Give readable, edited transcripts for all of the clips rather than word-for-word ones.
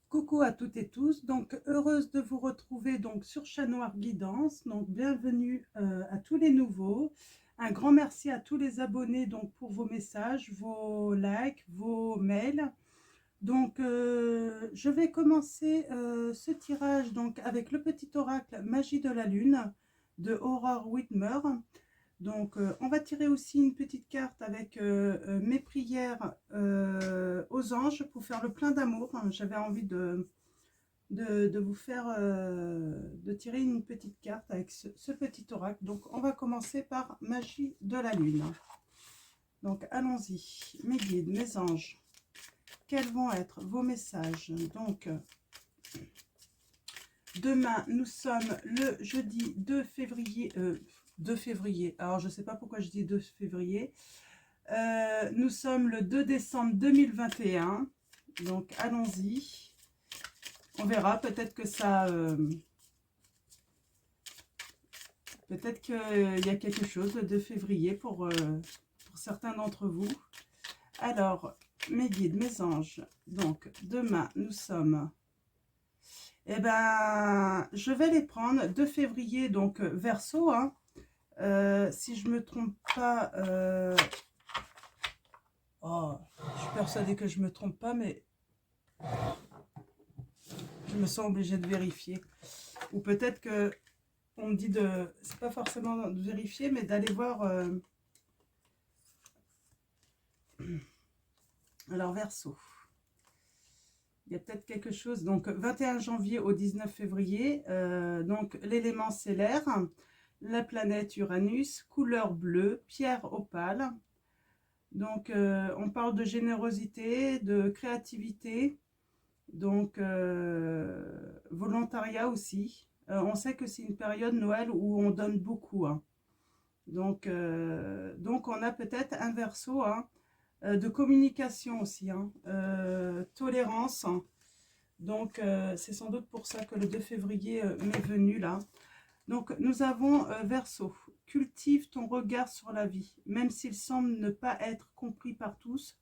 Coucou à toutes et tous, donc heureuse de vous retrouver donc sur Chat Noir Guidance, donc bienvenue à tous les nouveaux. Un grand merci à tous les abonnés donc pour vos messages, vos likes, vos mails. Donc je vais commencer ce tirage donc avec le petit oracle Magie de la Lune de Aurore Whitmer. Donc, on va tirer aussi une petite carte avec mes prières aux anges pour faire le plein d'amour. J'avais envie de vous faire, de tirer une petite carte avec ce petit oracle. Donc, on va commencer par Magie de la Lune. Donc, allons-y. Mes guides, mes anges, quels vont être vos messages? Donc, demain, nous sommes le jeudi 2 février. 2 février. Alors, je ne sais pas pourquoi je dis 2 février. Nous sommes le 2 décembre 2021. Donc, allons-y. On verra. Peut-être que ça... peut-être qu'il y a quelque chose le 2 février pour certains d'entre vous. Alors, mes guides, mes anges. Donc, demain, nous sommes... Eh ben, je vais les prendre. 2 février, donc Verseau. Hein. Si je me trompe pas... Oh, je suis persuadée que je me trompe pas, mais je me sens obligée de vérifier. Ou peut-être que on me dit de... C'est pas forcément de vérifier, mais d'aller voir... Alors, Verseau. Il y a peut-être quelque chose. Donc, 21 janvier au 19 février. Donc, l'élément c'est l'air. La planète Uranus. Couleur bleue. Pierre opale. Donc, on parle de générosité, de créativité. Donc, volontariat aussi. On sait que c'est une période Noël où on donne beaucoup. Hein. Donc, on a peut-être un Verseau hein, de communication aussi. Hein, tolérance. Hein. Donc, c'est sans doute pour ça que le 2 février m'est venu là. Donc, nous avons Verseau. Cultive ton regard sur la vie, même s'il semble ne pas être compris par tous.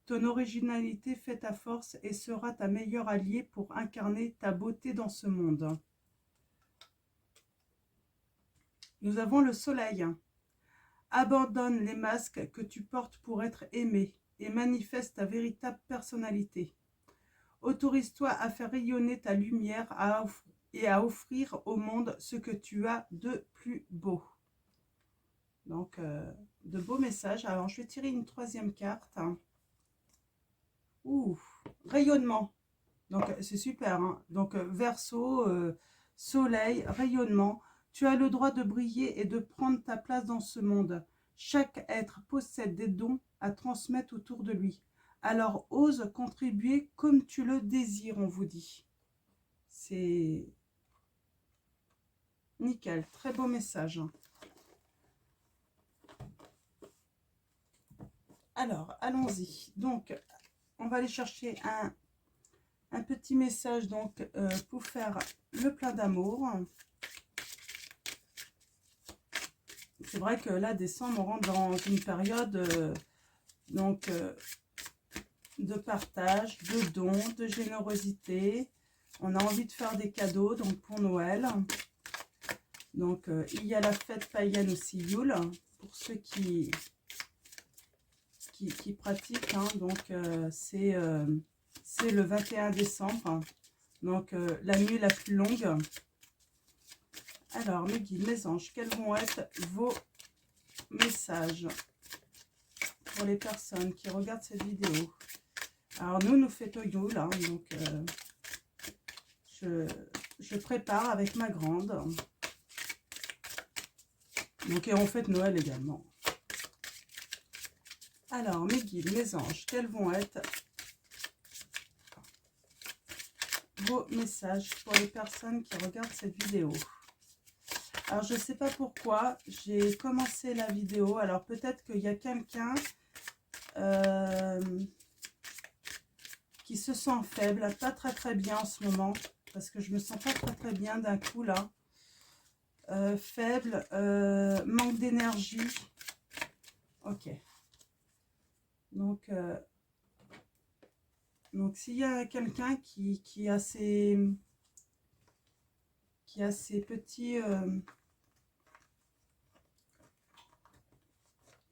Ton originalité fait ta force et sera ta meilleure alliée pour incarner ta beauté dans ce monde. Nous avons le soleil. Abandonne les masques que tu portes pour être aimé et manifeste ta véritable personnalité. Autorise-toi à faire rayonner ta lumière et à offrir au monde ce que tu as de plus beau. Donc, de beaux messages. Alors, je vais tirer une troisième carte. Ouh, rayonnement. Donc, c'est super. Hein. Donc, Verseau, soleil, rayonnement. Tu as le droit de briller et de prendre ta place dans ce monde. Chaque être possède des dons à transmettre autour de lui. Alors, ose contribuer comme tu le désires, on vous dit. C'est nickel. Très beau message. Alors, allons-y. Donc, on va aller chercher un petit message donc, pour faire le plein d'amour. C'est vrai que là, décembre, on rentre dans une période donc, de partage, de dons, de générosité. On a envie de faire des cadeaux donc pour Noël. Donc, il y a la fête païenne aussi, Yule, pour ceux qui pratiquent. Hein. Donc, c'est le 21 décembre. Donc, la nuit la plus longue. Alors, mes guides, mes anges, quels vont être vos messages pour les personnes qui regardent cette vidéo? Alors, nous fêtons Yule, hein, donc je prépare avec ma grande. Donc, et on fête Noël également. Alors, mes guides, mes anges, quels vont être vos messages pour les personnes qui regardent cette vidéo? Alors, je ne sais pas pourquoi, j'ai commencé la vidéo. Alors, peut-être qu'il y a quelqu'un qui se sent faible, pas très bien en ce moment. Parce que je me sens pas très bien d'un coup, là. Faible, manque d'énergie. Ok. Donc, Donc, s'il y a quelqu'un qui a ces petits...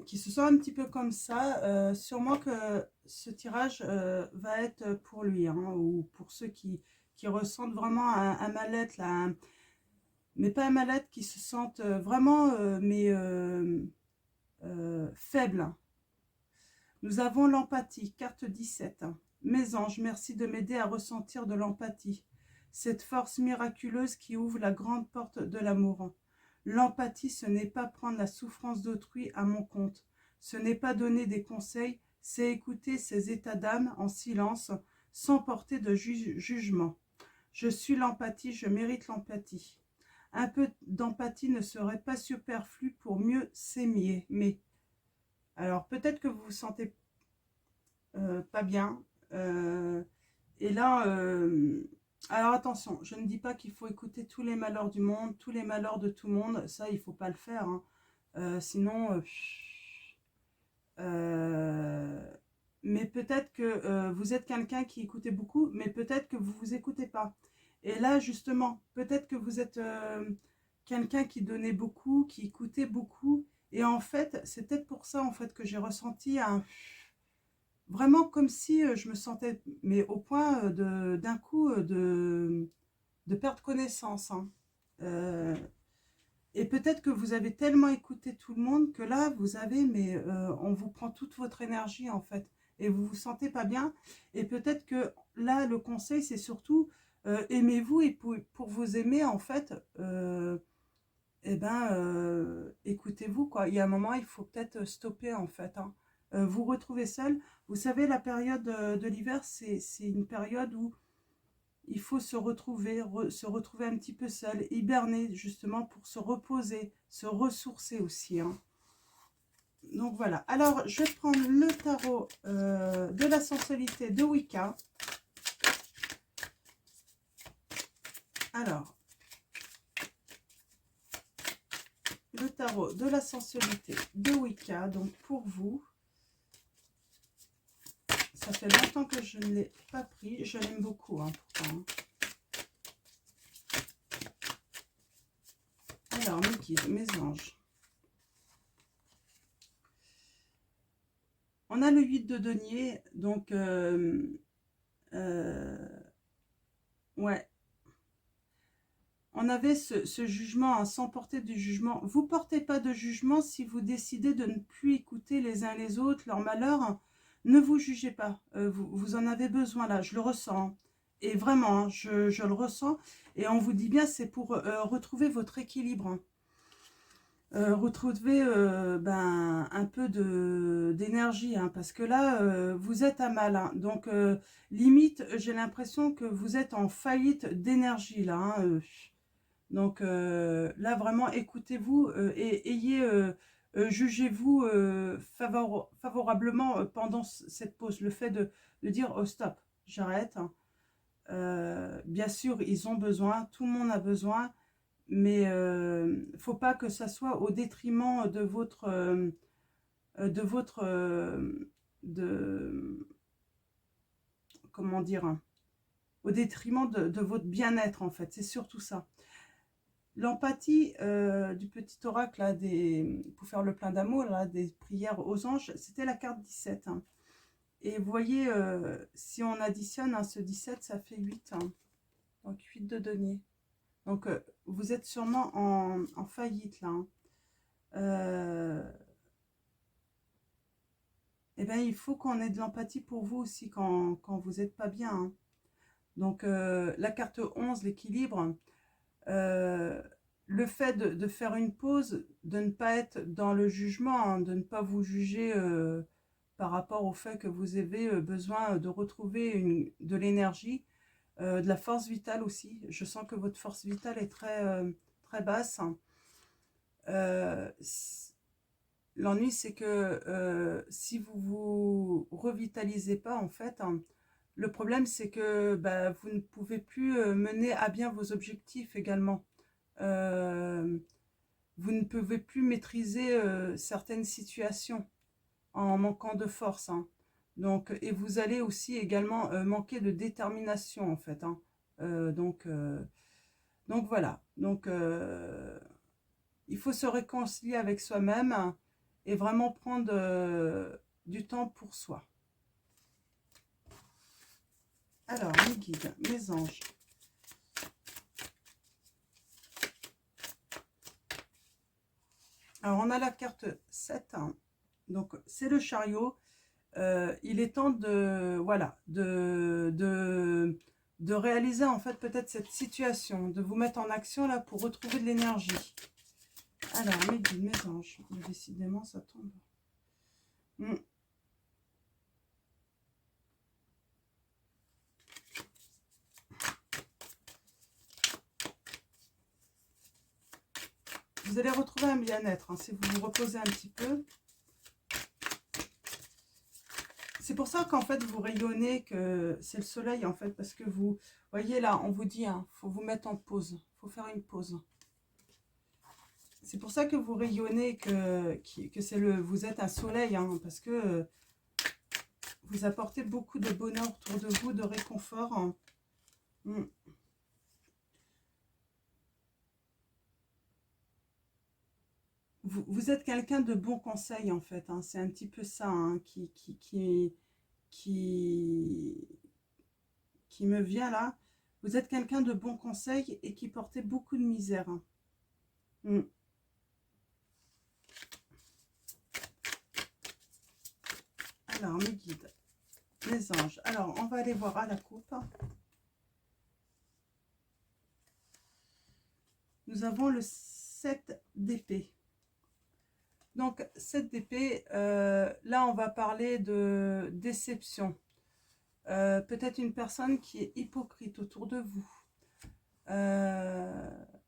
qui se sent un petit peu comme ça, sûrement que ce tirage va être pour lui, hein, ou pour ceux qui ressentent vraiment un mal-être, là, mais pas un mal-être, qui se sentent vraiment faibles. Nous avons l'empathie, carte 17. Mes anges, merci de m'aider à ressentir de l'empathie, cette force miraculeuse qui ouvre la grande porte de l'amour. L'empathie, ce n'est pas prendre la souffrance d'autrui à mon compte. Ce n'est pas donner des conseils, c'est écouter ses états d'âme en silence, sans porter de jugement. Je suis l'empathie, je mérite l'empathie. Un peu d'empathie ne serait pas superflu pour mieux s'aimer. Mais alors peut-être que vous vous sentez pas bien. Et là, alors attention, je ne dis pas qu'il faut écouter tous les malheurs du monde, tous les malheurs de tout le monde. Ça, il ne faut pas le faire, hein. Sinon, mais peut-être que vous êtes quelqu'un qui écoutez beaucoup, mais peut-être que vous ne vous écoutez pas. Et là, justement, peut-être que vous êtes quelqu'un qui donnait beaucoup, qui écoutait beaucoup. Et en fait, c'est peut-être pour ça en fait, que j'ai ressenti vraiment comme si je me sentais, mais au point d'un coup de perdre connaissance, hein. Euh, et peut-être que vous avez tellement écouté tout le monde que là, vous avez, mais on vous prend toute votre énergie en fait. Et vous vous sentez pas bien. Et peut-être que là, le conseil, c'est surtout aimez-vous. Et pour vous aimer, en fait, écoutez-vous, quoi. Il y a un moment, il faut peut-être stopper, en fait, hein. Vous retrouvez seul. Vous savez, la période de l'hiver, c'est une période où il faut se retrouver un petit peu seul, hiberner justement pour se reposer, se ressourcer aussi, hein. Donc voilà. Alors, je vais prendre le tarot de la sensualité de Wicca. Alors, le tarot de la sensualité de Wicca, donc pour vous. Ça fait longtemps que je ne l'ai pas pris. Je l'aime beaucoup, hein, pourtant. Alors, mes guides, mes anges. On a le 8 de denier. Donc, ouais. On avait ce jugement, hein, sans porter du jugement. Vous ne portez pas de jugement si vous décidez de ne plus écouter les uns les autres, leur malheur. Ne vous jugez pas. Vous en avez besoin là, je le ressens. Et vraiment, hein, je le ressens. Et on vous dit bien, c'est pour retrouver votre équilibre, hein. Retrouver un peu d'énergie, hein, parce que là, vous êtes à mal, hein. Donc, limite, j'ai l'impression que vous êtes en faillite d'énergie, là, hein. Donc là, vraiment, écoutez-vous et jugez-vous favorablement pendant cette pause. Le fait de dire, oh stop, j'arrête, hein. Bien sûr, ils ont besoin, tout le monde a besoin, mais faut pas que ça soit au détriment de de comment dire, hein, au détriment de votre bien-être, en fait. C'est surtout ça. L'empathie du petit oracle là, pour faire le plein d'amour, des prières aux anges, c'était la carte 17, hein. Et vous voyez, si on additionne, hein, ce 17, ça fait 8, hein. Donc 8 de denier. Donc vous êtes sûrement en faillite là, hein. Eh bien, il faut qu'on ait de l'empathie pour vous aussi quand vous n'êtes pas bien, hein. Donc la carte 11, l'équilibre. Le fait de faire une pause, de ne pas être dans le jugement, hein, de ne pas vous juger par rapport au fait que vous avez besoin de retrouver de l'énergie, de la force vitale aussi. Je sens que votre force vitale est très basse, hein. L'ennui, c'est que si vous vous revitalisez pas, en fait, hein, le problème, c'est que vous ne pouvez plus mener à bien vos objectifs également. Vous ne pouvez plus maîtriser certaines situations en manquant de force, hein. Donc, et vous allez aussi également manquer de détermination en fait, hein. Euh, donc, euh, donc voilà. Donc, il faut se réconcilier avec soi-même et vraiment prendre du temps pour soi. Alors, mes guides, mes anges. Alors, on a la carte 7, hein. Donc, c'est le chariot. Il est temps de, voilà, de réaliser en fait peut-être cette situation, de vous mettre en action là pour retrouver de l'énergie. Alors, mes guides, mes anges, décidément ça tombe. Vous allez retrouver un bien-être, hein, si vous vous reposez un petit peu. C'est pour ça qu'en fait vous rayonnez, que c'est le soleil en fait, parce que vous voyez là, on vous dit, hein, faut vous mettre en pause, faut faire une pause. C'est pour ça que vous rayonnez, que c'est vous êtes un soleil, hein, parce que vous apportez beaucoup de bonheur autour de vous, de réconfort, hein. Vous êtes quelqu'un de bon conseil en fait, hein. C'est un petit peu ça, hein, qui, qui me vient là. Vous êtes quelqu'un de bon conseil et qui portait beaucoup de misère, hein. Alors, mes guides, mes anges. Alors, on va aller voir à la coupe. Nous avons le 7 d'épée. Donc, 7 d'épée, là, on va parler de déception. Peut-être une personne qui est hypocrite autour de vous.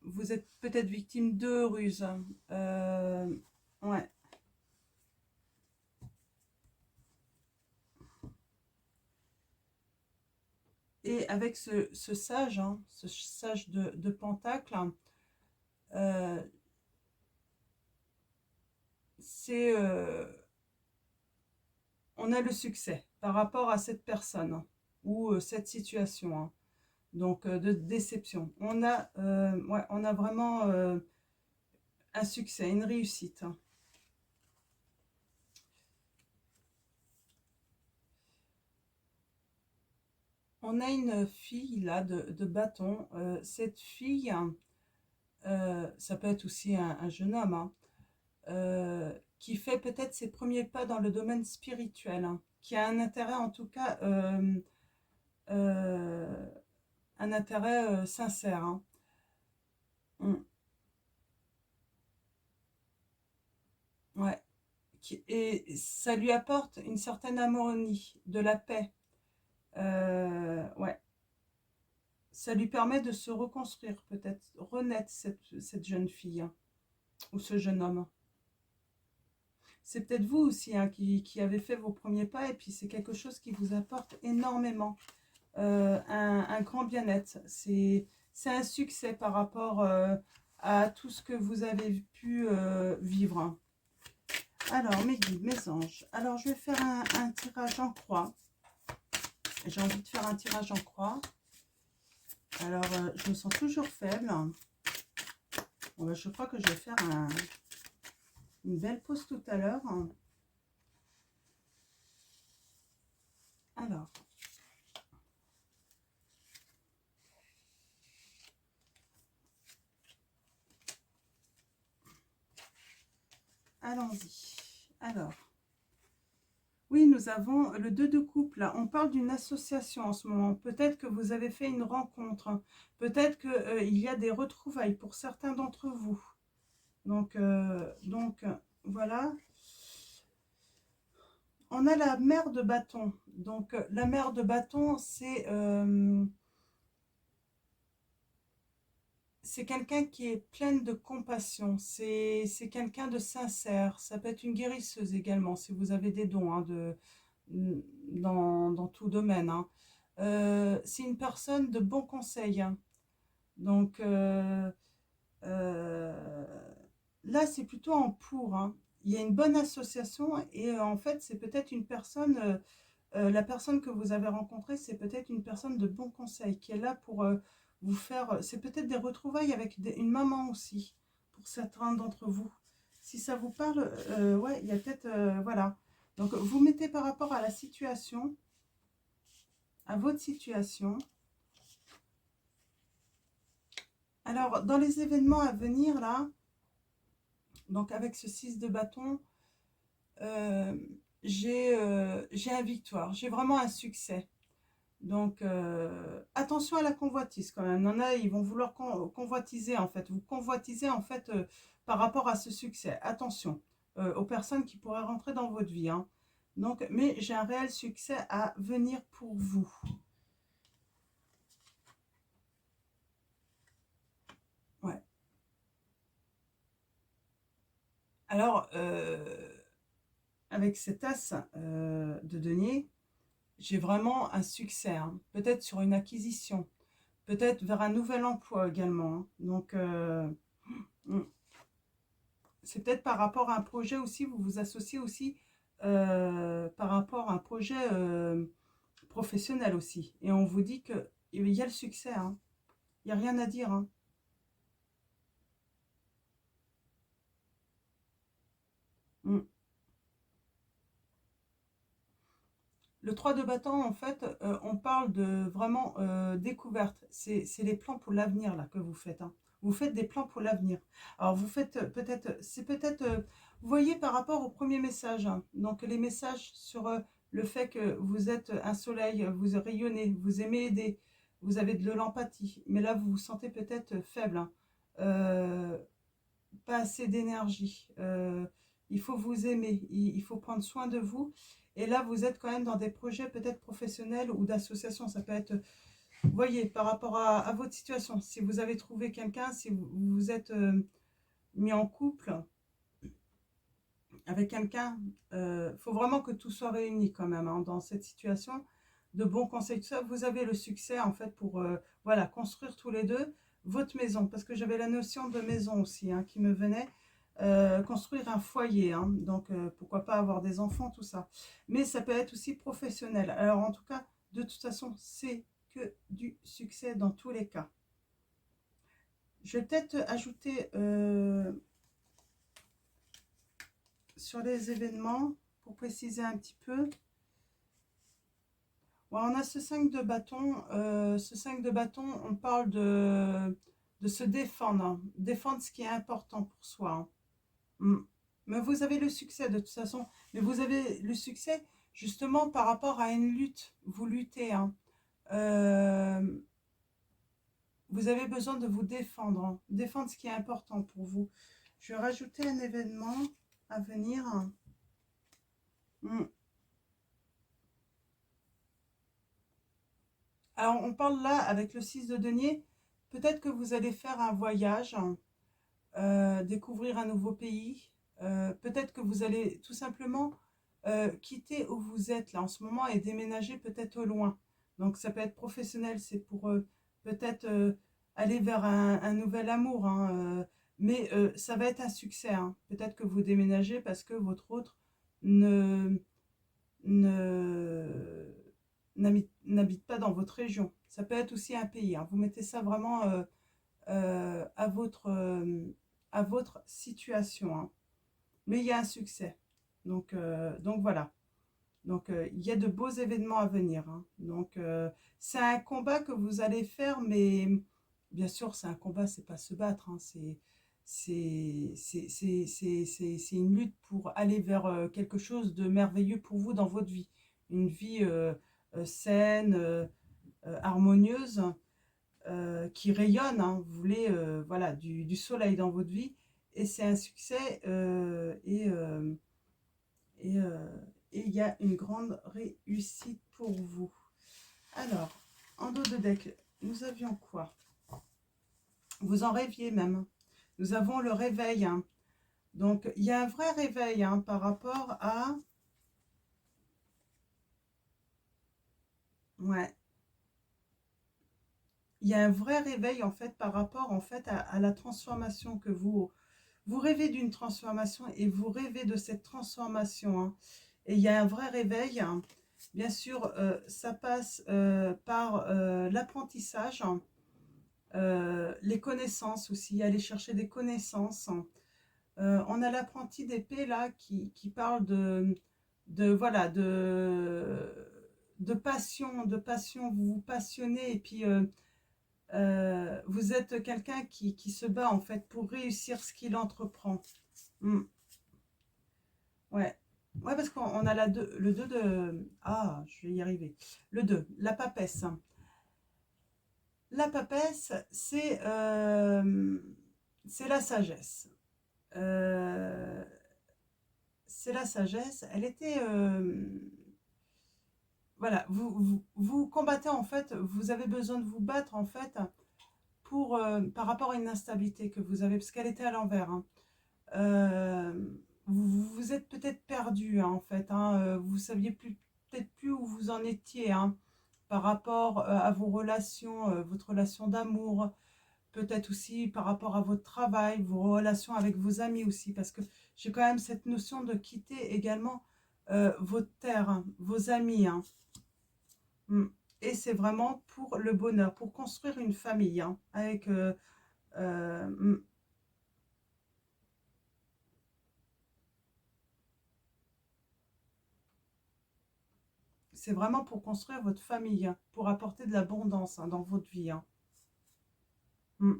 Vous êtes peut-être victime de ruses. Ouais. Et avec ce sage, hein, ce sage de Pentacle, c'est on a le succès par rapport à cette personne, hein, ou cette situation, hein. Donc de déception. Ouais, on a vraiment un succès, une réussite, hein. On a une fille là de bâton. Cette fille, ça peut être aussi un jeune homme, hein, qui fait peut-être ses premiers pas dans le domaine spirituel, hein, qui a un intérêt en tout cas, euh, un intérêt sincère, hein. Mm. Ouais. Et ça lui apporte une certaine harmonie, de la paix. Ouais. Ça lui permet de se reconstruire, peut-être, renaître cette jeune fille, hein, ou ce jeune homme. C'est peut-être vous aussi, hein, qui avez fait vos premiers pas, et puis c'est quelque chose qui vous apporte énormément, un grand bien-être. C'est un succès par rapport à tout ce que vous avez pu vivre, hein. Alors, mes guides, mes anges. Alors, je vais faire un tirage en croix. J'ai envie de faire un tirage en croix. Alors, je me sens toujours faible. Bon, ben, je crois que je vais faire une belle pause tout à l'heure. Alors, allons-y. Alors, oui, nous avons le 2 de coupe là. On parle d'une association en ce moment. Peut-être que vous avez fait une rencontre. Peut-être qu'il y a des retrouvailles pour certains d'entre vous. Donc voilà. On a la mère de bâton. Donc la mère de bâton, c'est quelqu'un qui est pleine de compassion. C'est quelqu'un de sincère. Ça peut être une guérisseuse également, si vous avez des dons, hein, dans tout domaine, hein. C'est une personne de bon conseil, hein. Donc euh, là, c'est plutôt en pour, hein. Il y a une bonne association et en fait, c'est peut-être une personne la personne que vous avez rencontrée, c'est peut-être une personne de bon conseil qui est là pour vous faire... C'est peut-être des retrouvailles avec une maman aussi, pour certains d'entre vous. Si ça vous parle, ouais, il y a peut-être... voilà. Donc, vous mettez par rapport à la situation, à votre situation. Alors, dans les événements à venir, là, donc avec ce 6 de bâton, j'ai un victoire, j'ai vraiment un succès. Donc, attention à la convoitise quand même. Il y en a, ils vont vouloir convoitiser en fait. Vous convoitisez en fait par rapport à ce succès. Attention aux personnes qui pourraient rentrer dans votre vie, hein. Donc, mais j'ai un réel succès à venir pour vous. Ouais. Alors, avec cet as de denier, j'ai vraiment un succès, hein. Peut-être sur une acquisition, peut-être vers un nouvel emploi également, hein. Donc, c'est peut-être par rapport à un projet aussi, vous vous associez aussi par rapport à un projet professionnel aussi. Et on vous dit qu'il y a le succès, hein. Il n'y a rien à dire, hein. Mm. Le 3 de bâton, en fait, on parle de vraiment découverte. C'est les plans pour l'avenir là que vous faites, hein. Vous faites des plans pour l'avenir. Alors, vous faites peut-être, c'est peut-être, vous voyez par rapport au premier message, hein. Donc, les messages sur le fait que vous êtes un soleil, vous rayonnez, vous aimez aider, vous avez de l'empathie. Mais là, vous vous sentez peut-être faible, hein. Euh, Pas assez d'énergie. Il faut vous aimer, il faut prendre soin de vous. Et là, vous êtes quand même dans des projets peut-être professionnels ou d'associations. Ça peut être, vous voyez, par rapport à votre situation. Si vous avez trouvé quelqu'un, si vous vous êtes mis en couple avec quelqu'un, faut vraiment que tout soit réuni quand même, hein, dans cette situation. De bons conseils, tout ça, vous avez le succès en fait pour voilà, construire tous les deux votre maison. Parce que j'avais la notion de maison aussi, hein, qui me venait. Construire un foyer, hein, donc pourquoi pas avoir des enfants, tout ça. Mais ça peut être aussi professionnel. Alors en tout cas, de toute façon, c'est que du succès dans tous les cas. Je vais peut-être ajouter sur les événements, pour préciser un petit peu. Ouais, on a ce 5 de bâton. Ce 5 de bâton, on parle de se défendre, hein, défendre ce qui est important pour soi, hein. Mm. Mais vous avez le succès de toute façon. Mais vous avez le succès justement par rapport à une lutte. Vous luttez, hein. Euh, vous avez besoin de vous défendre, hein. Défendre ce qui est important pour vous. Je vais rajouter un événement à venir. Mm. Alors, on parle là avec le 6 de denier. Peut-être que vous allez faire un voyage, découvrir un nouveau pays. Peut-être que vous allez tout simplement quitter où vous êtes là en ce moment et déménager peut-être au loin. Donc ça peut être professionnel, c'est pour peut-être aller vers un nouvel amour, hein, mais ça va être un succès, hein. Peut-être que vous déménagez parce que votre autre ne, ne, n'habite pas dans votre région. Ça peut être aussi un pays, hein. Vous mettez ça vraiment à votre situation, hein. Mais il y a un succès. Donc voilà. Donc il y a de beaux événements à venir, hein. Donc c'est un combat que vous allez faire, mais bien sûr c'est un combat, c'est pas se battre, hein. C'est une lutte pour aller vers quelque chose de merveilleux pour vous dans votre vie. Une vie saine, harmonieuse, qui rayonne, hein. Vous voulez voilà, du soleil dans votre vie. Et c'est un succès et il y a une grande réussite pour vous. Alors, en dos de deck, nous avions quoi? Vous en rêviez même. Nous avons le réveil, hein. Donc, il y a un vrai réveil, hein, par rapport à... Ouais. Il y a un vrai réveil, en fait, par rapport, en fait, à la transformation que vous rêvez d'une transformation et vous rêvez de cette transformation, hein. Et il y a un vrai réveil, hein. Bien sûr, ça passe par l'apprentissage, les connaissances aussi, aller chercher des connaissances. On a l'apprenti d'épée là qui parle voilà, de passion, vous vous passionnez et puis vous êtes quelqu'un qui se bat en fait pour réussir ce qu'il entreprend. Mm. Ouais. Ouais, parce qu'on a le 2 de... Ah, je vais y arriver. Le 2 la papesse. La papesse, c'est la sagesse. Euh, c'est la sagesse. Elle était... voilà, vous combattez en fait, vous avez besoin de vous battre en fait pour, par rapport à une instabilité que vous avez, parce qu'elle était à l'envers. Hein. Euh, vous êtes peut-être perdu hein, en fait, hein, vous saviez peut-être plus où vous en étiez hein, par rapport à vos relations, votre relation d'amour, peut-être aussi par rapport à votre travail, vos relations avec vos amis aussi, parce que j'ai quand même cette notion de quitter également votre terre, hein, vos amis. Hein. Mm. Et c'est vraiment pour le bonheur, pour construire une famille, hein, avec mm, c'est vraiment pour construire votre famille, hein, pour apporter de l'abondance hein, dans votre vie. Hein. Mm.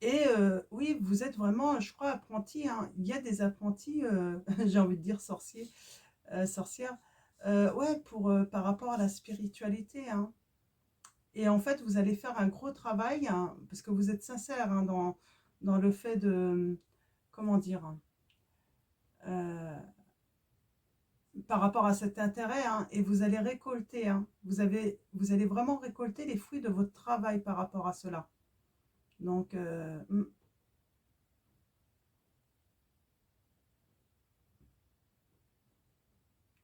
Et oui, vous êtes vraiment, je crois, apprenti. Hein. Il y a des apprentis, j'ai envie de dire sorciers, sorcières, ouais, par rapport à la spiritualité. Hein. Et en fait, vous allez faire un gros travail, hein, parce que vous êtes sincère hein, dans le fait de, comment dire, hein, euh, par rapport à cet intérêt, hein, et vous allez récolter, hein, vous allez vraiment récolter les fruits de votre travail par rapport à cela. Donc,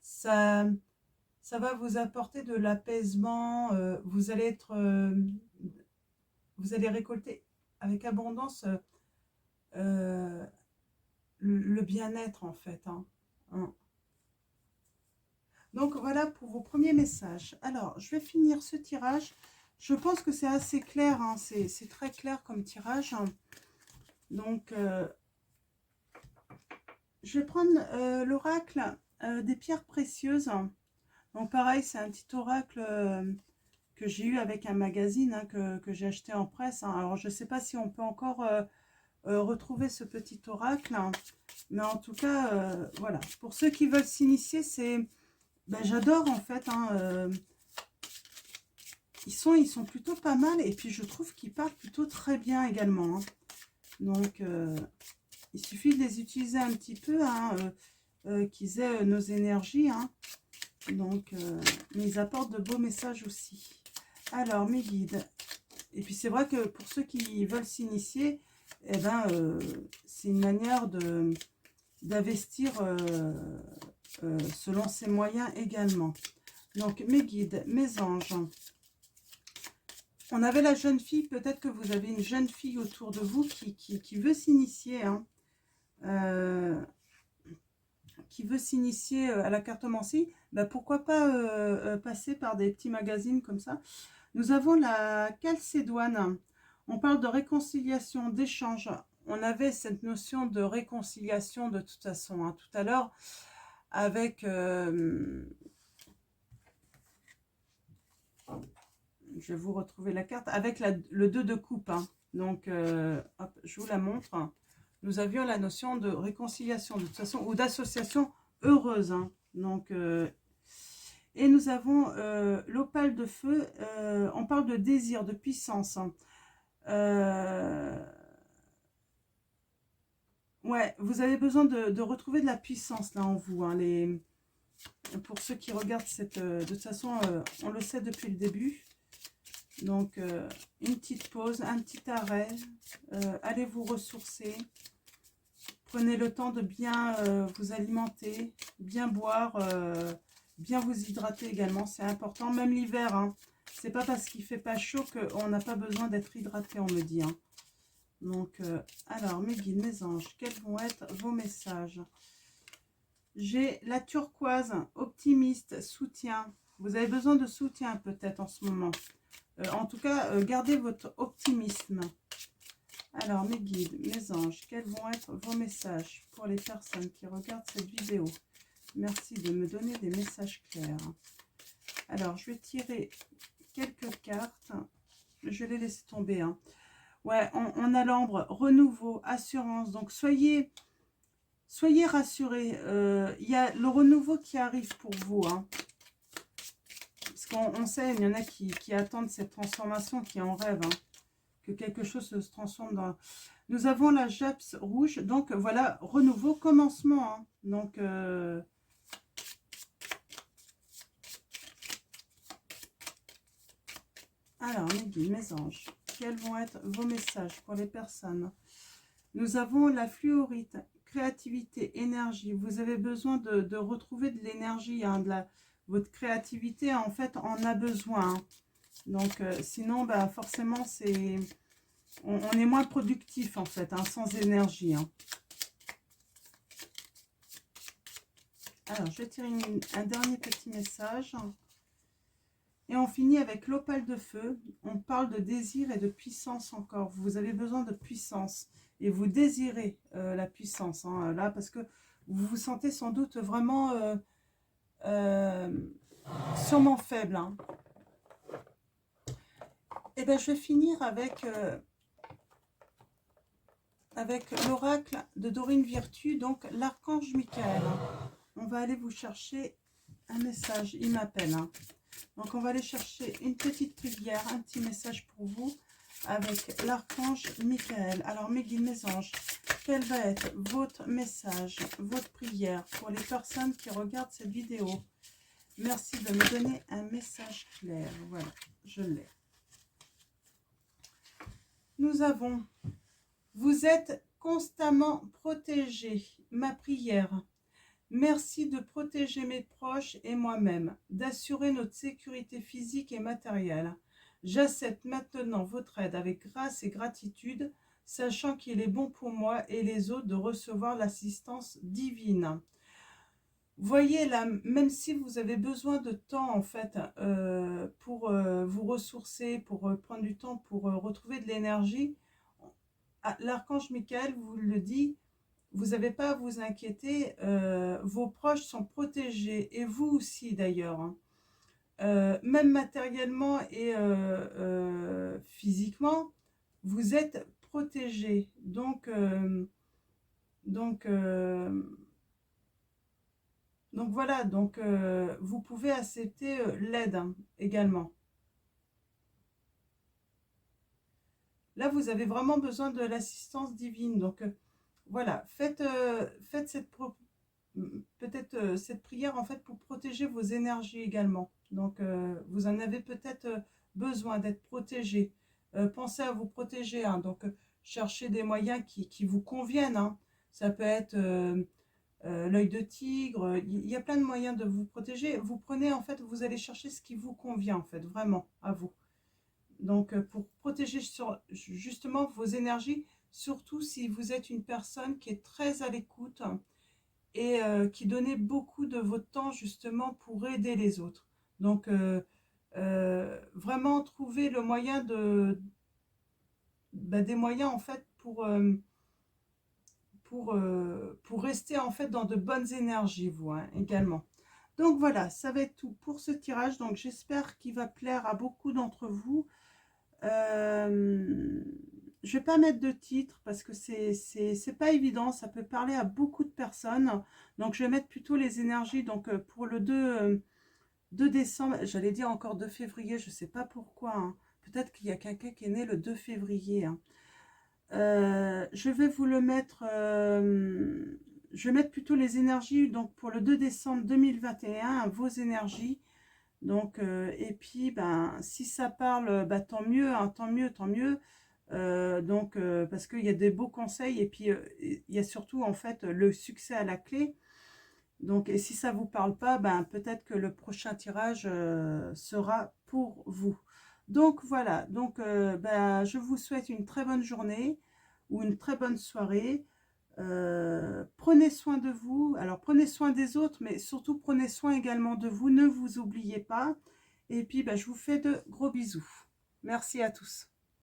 ça, ça va vous apporter de l'apaisement, vous allez récolter avec abondance euh, le bien-être en fait. Hein. Hein. Donc voilà pour vos premiers messages. Alors, je vais finir ce tirage. Je pense que c'est assez clair, hein, c'est très clair comme tirage. Donc, je vais prendre l'oracle des pierres précieuses. Donc pareil, c'est un petit oracle que j'ai eu avec un magazine hein, que j'ai acheté en presse. Hein. Alors, je ne sais pas si on peut encore retrouver ce petit oracle. Hein. Mais en tout cas, voilà. Pour ceux qui veulent s'initier, c'est... Ben, j'adore en fait. Hein, ils sont plutôt pas mal. Et puis, je trouve qu'ils parlent plutôt très bien également. Hein. Donc, il suffit de les utiliser un petit peu, hein, qu'ils aient nos énergies. Hein. Donc, mais ils apportent de beaux messages aussi. Alors, mes guides. Et puis, c'est vrai que pour ceux qui veulent s'initier, eh ben, c'est une manière d'investir selon ses moyens également. Donc, mes guides, mes anges. On avait la jeune fille, peut-être que vous avez une jeune fille autour de vous qui veut s'initier. Hein. Qui veut s'initier à la cartomancie, bah pourquoi pas passer par des petits magazines comme ça. Nous avons la Calcédoine. On parle de réconciliation, d'échange. On avait cette notion de réconciliation de toute façon hein, tout à l'heure avec... je vais vous retrouver la carte. Avec le 2 de coupe. Hein. Donc, hop, je vous la montre. Nous avions la notion de réconciliation de toute façon ou d'association heureuse. Hein. Donc, et nous avons l'opale de feu. On parle de désir, de puissance. Hein. Ouais, vous avez besoin de retrouver de la puissance là en vous. Hein, pour ceux qui regardent de toute façon, on le sait depuis le début. Donc, une petite pause, un petit arrêt. Allez vous ressourcer. Prenez le temps de bien vous alimenter, bien boire, bien vous hydrater également. C'est important, même l'hiver. Hein. C'est pas parce qu'il fait pas chaud qu'on n'a pas besoin d'être hydraté, on me dit. Hein. Donc, alors, mes guides, mes anges, quels vont être vos messages? J'ai la turquoise, optimiste, soutien. Vous avez besoin de soutien peut-être en ce moment. En tout cas, gardez votre optimisme. Alors, mes guides, mes anges, quels vont être vos messages pour les personnes qui regardent cette vidéo? Merci de me donner des messages clairs. Alors, je vais tirer quelques cartes. Je vais les laisser tomber. Hein. Ouais, on a l'ambre, renouveau, assurance. Donc, soyez rassurés. Il y a le renouveau qui arrive pour vous. Hein. Parce qu'on sait, il y en a qui attendent cette transformation, qui en rêvent. Hein. Que quelque chose se transforme dans... Nous avons la Japs rouge. Donc, voilà, renouveau, commencement. Hein. Donc... Alors, mes guides, mes anges, quels vont être vos messages pour les personnes? Nous avons la fluorite, créativité, énergie. Vous avez besoin de retrouver de l'énergie, hein, votre créativité, en fait, en a besoin. Hein. Donc, sinon, bah, forcément, on est moins productif, en fait, hein, sans énergie. Hein. Alors, je vais tirer un dernier petit message. Et on finit avec l'opale de feu. On parle de désir et de puissance encore. Vous avez besoin de puissance. Et vous désirez la puissance. Hein, là, parce que vous vous sentez sans doute vraiment sûrement faible. Hein. Et bien, je vais finir avec l'oracle de Dorine Virtue. Donc, l'archange Michael. On va aller vous chercher un message. Il m'appelle. Hein. Donc, on va aller chercher une petite prière, un petit message pour vous avec l'archange Michael. Alors, mes guides, mes anges, quel va être votre message, votre prière pour les personnes qui regardent cette vidéo? Merci de me donner un message clair. Voilà, je l'ai. Nous avons, vous êtes constamment protégés. Ma prière. Merci de protéger mes proches et moi-même, d'assurer notre sécurité physique et matérielle. J'accepte maintenant votre aide avec grâce et gratitude, sachant qu'il est bon pour moi et les autres de recevoir l'assistance divine. Voyez là, même si vous avez besoin de temps en fait pour vous ressourcer, pour prendre du temps pour retrouver de l'énergie, l'archange Michael vous le dit. Vous n'avez pas à vous inquiéter, vos proches sont protégés, et vous aussi d'ailleurs. Hein. Même matériellement et physiquement, vous êtes protégés. Donc voilà, donc vous pouvez accepter l'aide hein, également. Là, vous avez vraiment besoin de l'assistance divine. Donc voilà, faites peut-être cette prière en fait pour protéger vos énergies également. Donc vous en avez peut-être besoin d'être protégé. Pensez à vous protéger. Hein. Donc cherchez des moyens qui vous conviennent. Hein. Ça peut être l'œil de tigre. Il y a plein de moyens de vous protéger. Vous prenez en fait, vous allez chercher ce qui vous convient en fait, vraiment à vous. Donc pour protéger justement vos énergies, surtout si vous êtes une personne qui est très à l'écoute et qui donnait beaucoup de votre temps justement pour aider les autres. Donc vraiment trouver le moyen des moyens en fait pour rester en fait dans de bonnes énergies vous hein, également. Donc voilà, ça va être tout pour ce tirage. Donc j'espère qu'il va plaire à beaucoup d'entre vous. Je vais pas mettre de titre parce que c'est pas évident, ça peut parler à beaucoup de personnes. Donc je vais mettre plutôt les énergies. Donc pour le 2 décembre, j'allais dire encore 2 février, je sais pas pourquoi. Hein. Peut-être qu'il y a quelqu'un qui est né le 2 février. Hein. Je vais vous le mettre, je vais mettre plutôt les énergies. Donc pour le 2 décembre 2021, vos énergies. Donc, et puis, ben, si ça parle, bah, tant mieux, hein, tant mieux, tant mieux. Parce qu'il y a des beaux conseils et puis il y a surtout en fait le succès à la clé. Donc, et si ça ne vous parle pas, ben, peut-être que le prochain tirage sera pour vous. Donc voilà, donc ben, je vous souhaite une très bonne journée ou une très bonne soirée. Prenez soin de vous. Alors, prenez soin des autres, mais surtout prenez soin également de vous. Ne vous oubliez pas. Et puis, je vous fais de gros bisous. Merci à tous.